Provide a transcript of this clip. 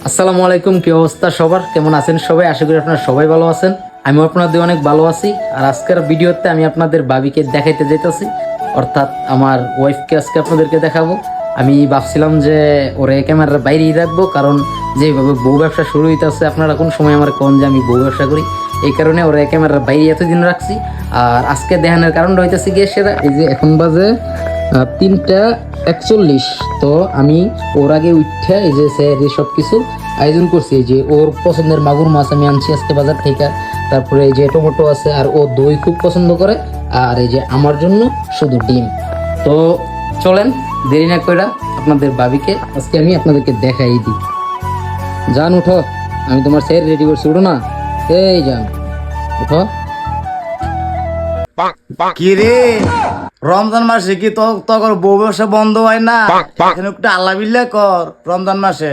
আসসালামু আলাইকুম, কি অবস্থা সবার? কেমন আছেন সবাই? আশা করি আপনারা সবাই ভালো আছেন। আমি আপনাদের অনেক ভালো আছি। আর আজকের ভিডিওতে আমি আপনাদের ভাবিকে দেখাইতে যাইতেছি, অর্থাৎ আমার ওয়াইফকে আজকে আপনাদেরকে দেখাবো। আমি ভাবছিলাম যে ওরে ক্যামেরার বাইরেই রাখবো, কারণ যেভাবে বউ ব্যবসা শুরু হইতেছে, আপনারা কোন সময় আমার কোন যে আমি বউ ব্যবসা করি, এই কারণে ওরে ক্যামেরার বাইরে এতদিন রাখছি। আর আজকে দেখানোর কারণটা হইতেছে গিয়ে সেরা, এই যে এখন বাজে 3টা 41। তো আমি ওর আগে উঠে এই যে সব কিছু আয়োজন করছি। এই যে ওর পছন্দের মাগুর মাছ আমি আনছি আজকে বাজার থেকে, তারপরে এই যে টমেটো আছে, আর ও দই খুব পছন্দ করে, আর এই যে আমার জন্য শুধু ডিম। তো চলেন দেরি না কইরা আপনাদের ভাবিকে আজকে আমি আপনাদেরকে দেখাই দিই। জান উঠো, আমি তোমার স্যার রেডি করছি, উঠো না। এই জান উঠো। কি রে, রমজান মাসে কি তোর বউ ব্যবসা বন্ধ হয় না? এখানে একটু আল্লাহ বিল্লাহ কর রমজান মাসে।